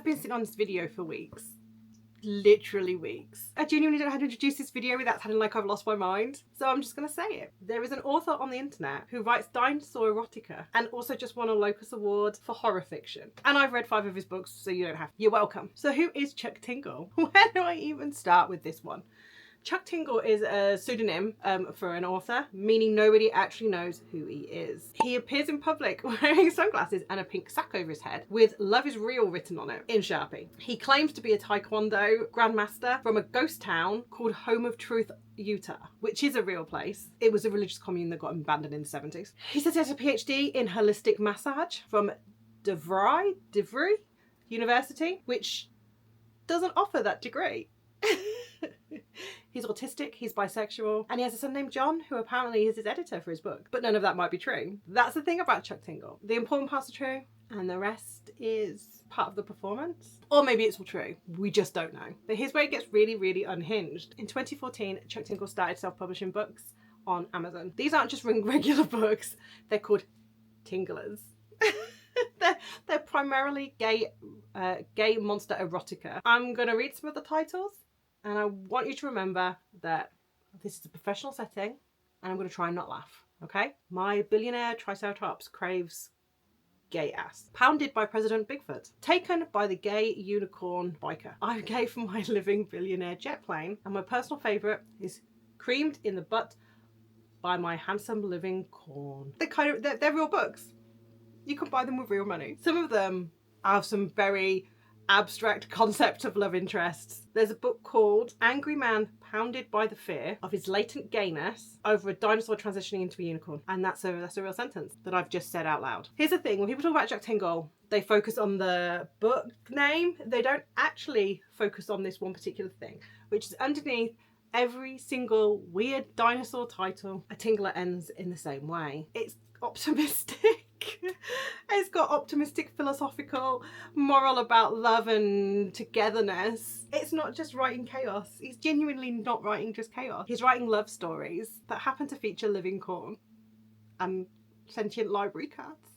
been sitting on this video for weeks. Literally weeks. I genuinely don't know how to introduce this video without sounding like I've lost my mind, so I'm just gonna say it. There is an author on the internet who writes dinosaur erotica and also just won a Locus Award for horror fiction. And I've read 5 of his books, so you don't have to. You're welcome. So who is Chuck Tingle? Where do I even start with this one? Chuck Tingle is a pseudonym for an author, meaning nobody actually knows who he is. He appears in public wearing sunglasses and a pink sack over his head with "Love is Real" written on it in Sharpie. He claims to be a Taekwondo grandmaster from a ghost town called Home of Truth, Utah, which is a real place. It was a religious commune that got abandoned in the 70s. He says he has a PhD in holistic massage from DeVry University, which doesn't offer that degree. He's autistic, he's bisexual, and he has a son named John who apparently is his editor for his book. But none of that might be true. That's the thing about Chuck Tingle. The important parts are true and the rest is part of the performance. Or maybe it's all true. We just don't know. But here's where it gets really, really unhinged. In 2014, Chuck Tingle started self-publishing books on Amazon. These aren't just regular books. They're called Tinglers. They're primarily gay monster erotica. I'm going to read some of the titles. And I want you to remember that this is a professional setting and I'm going to try and not laugh, okay? My billionaire triceratops craves gay ass. Pounded by President Bigfoot. Taken by the gay unicorn biker. I'm gay for my living billionaire jet plane. And my personal favourite is creamed in the butt by my handsome living corn. They're real books. You can buy them with real money. Some of them have some very abstract concept of love interests. There's a book called Angry Man Pounded by the Fear of His Latent Gayness Over a Dinosaur Transitioning into a Unicorn. And that's a real sentence that I've just said out loud. Here's the thing, when people talk about Chuck Tingle, they focus on the book name. They don't actually focus on this one particular thing, which is underneath every single weird dinosaur title. A Tingler ends in the same way. It's optimistic. It's got optimistic, philosophical, moral about love and togetherness. It's not just writing chaos. He's genuinely not writing just chaos. He's writing love stories that happen to feature living corn and sentient library cats.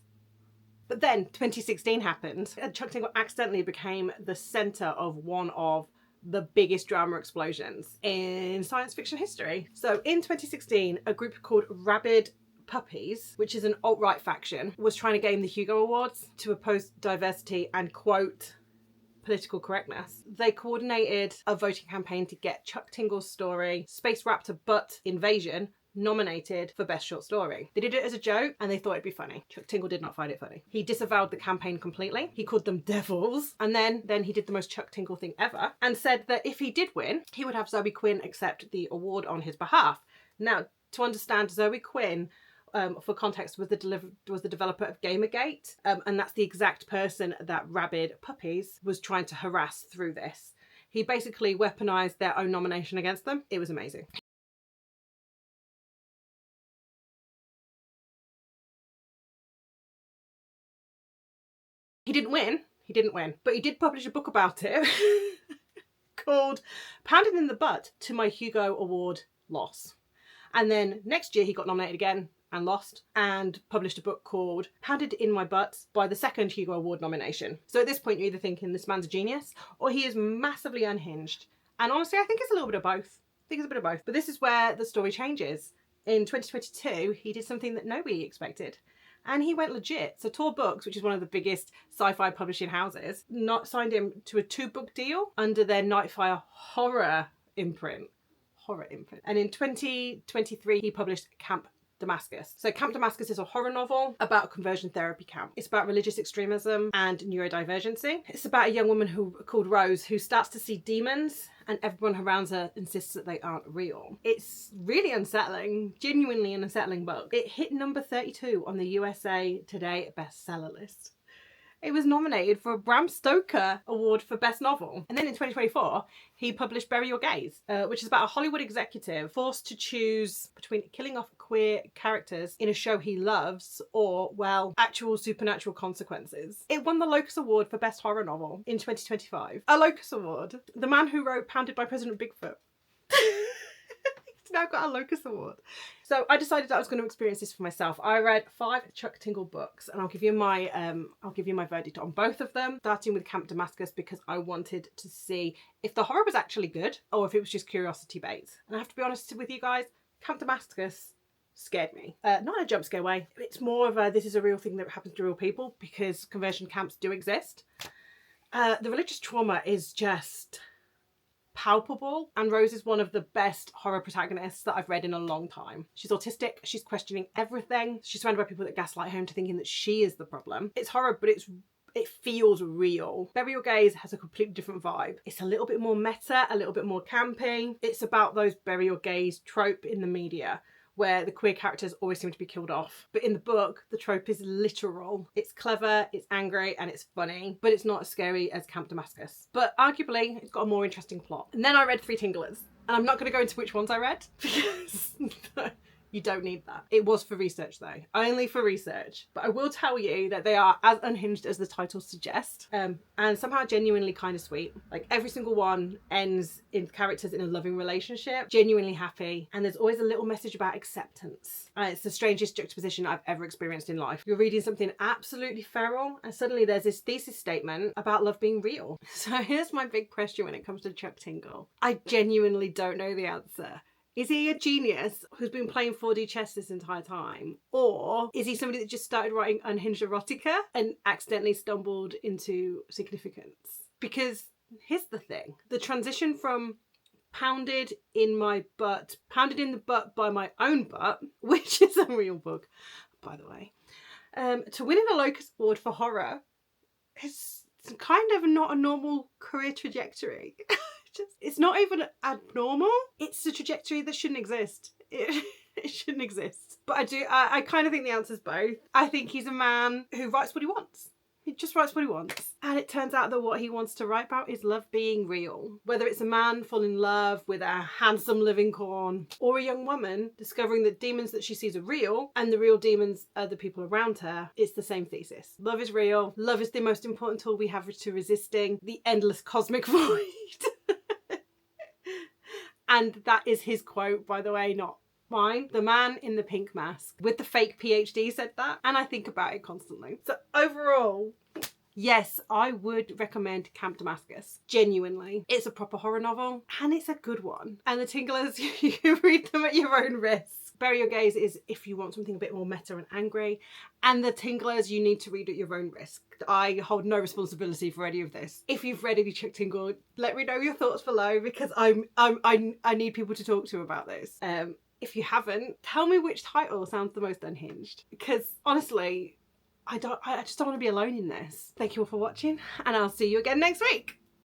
But then 2016 happened and Chuck Tingle accidentally became the centre of one of the biggest drama explosions in science fiction history. So in 2016, a group called Rabid Puppies, which is an alt-right faction, was trying to gain the Hugo Awards to oppose diversity and, quote, political correctness. They coordinated a voting campaign to get Chuck Tingle's story, Space Raptor Butt Invasion, nominated for Best Short Story. They did it as a joke and they thought it'd be funny. Chuck Tingle did not find it funny. He disavowed the campaign completely. He called them devils. And then he did the most Chuck Tingle thing ever and said that if he did win, he would have Zoe Quinn accept the award on his behalf. Now, to understand, Zoe Quinn, for context, was the developer of Gamergate, and that's the exact person that Rabid Puppies was trying to harass through this. He basically weaponized their own nomination against them. It was amazing. He didn't win, but he did publish a book about it called Pounded in the Butt to My Hugo Award Loss. And then next year he got nominated again and lost, and published a book called Pounded in My Butt by the second Hugo Award nomination. So at this point you're either thinking this man's a genius or he is massively unhinged. And honestly, I think it's a little bit of both. But this is where the story changes. In 2022, he did something that nobody expected. And he went legit. So Tor Books, which is one of the biggest sci-fi publishing houses, signed him to a 2-book deal under their Nightfire horror imprint. And in 2023, he published Camp Damascus. So Camp Damascus is a horror novel about a conversion therapy camp. It's about religious extremism and neurodivergency. It's about a young woman called Rose who starts to see demons and everyone around her insists that they aren't real. It's really unsettling, genuinely an unsettling book. It hit number 32 on the USA Today bestseller list. It was nominated for a Bram Stoker Award for Best Novel. And then in 2024, he published Bury Your Gays, which is about a Hollywood executive forced to choose between killing off queer characters in a show he loves or, well, actual supernatural consequences. It won the Locus Award for Best Horror Novel in 2025. A Locus Award. The man who wrote Pounded by President Bigfoot. It's now got a Locus Award. So I decided that I was going to experience this for myself. I read 5 Chuck Tingle books, and I'll give you my verdict on both of them, starting with Camp Damascus, because I wanted to see if the horror was actually good or if it was just curiosity bait. And I have to be honest with you guys, Camp Damascus scared me. Not in a jump scare way. It's more of a, this is a real thing that happens to real people, because conversion camps do exist. The religious trauma is just palpable, and Rose is one of the best horror protagonists that I've read in a long time. She's autistic, she's questioning everything, she's surrounded by people that gaslight her into thinking that she is the problem. It's horror, but it feels real. Burial Gaze has a completely different vibe. It's a little bit more meta, a little bit more campy. It's about those burial gaze trope in the media, where the queer characters always seem to be killed off. But in the book, the trope is literal. It's clever, it's angry, and it's funny, but it's not as scary as Camp Damascus. But arguably, it's got a more interesting plot. And then I read 3 Tinglers. And I'm not going to go into which ones I read, because you don't need that. It was for research though, only for research. But I will tell you that they are as unhinged as the title suggests, and somehow genuinely kind of sweet. Like every single one ends in characters in a loving relationship, genuinely happy, and there's always a little message about acceptance. It's the strangest juxtaposition I've ever experienced in life. You're reading something absolutely feral, and suddenly there's this thesis statement about love being real. So here's my big question when it comes to Chuck Tingle. I genuinely don't know the answer. Is he a genius who's been playing 4D chess this entire time? Or is he somebody that just started writing unhinged erotica and accidentally stumbled into significance? Because here's the thing. The transition from pounded in the butt by my own butt, which is a real book, by the way, to winning a Locus Award for horror is kind of not a normal career trajectory. It's not even abnormal. It's a trajectory that shouldn't exist. It shouldn't exist. But I kind of think the answer's both. I think he's a man who writes what he wants. He just writes what he wants. And it turns out that what he wants to write about is love being real. Whether it's a man falling in love with a handsome living corn, or a young woman discovering that demons that she sees are real and the real demons are the people around her, it's the same thesis. Love is real. Love is the most important tool we have to resisting the endless cosmic void. And that is his quote, by the way, not mine. The man in the pink mask with the fake PhD said that, and I think about it constantly. So overall, yes, I would recommend Camp Damascus. Genuinely. It's a proper horror novel, and it's a good one. And the Tinglers, you read them at your own risk. Burial Gaze is if you want something a bit more meta and angry, and the Tinglers you need to read at your own risk. I hold no responsibility for any of this. If you've read any Chuck Tingle, let me know your thoughts below, because I need people to talk to about this. If you haven't, tell me which title sounds the most unhinged, because honestly, I just don't want to be alone in this. Thank you all for watching, and I'll see you again next week.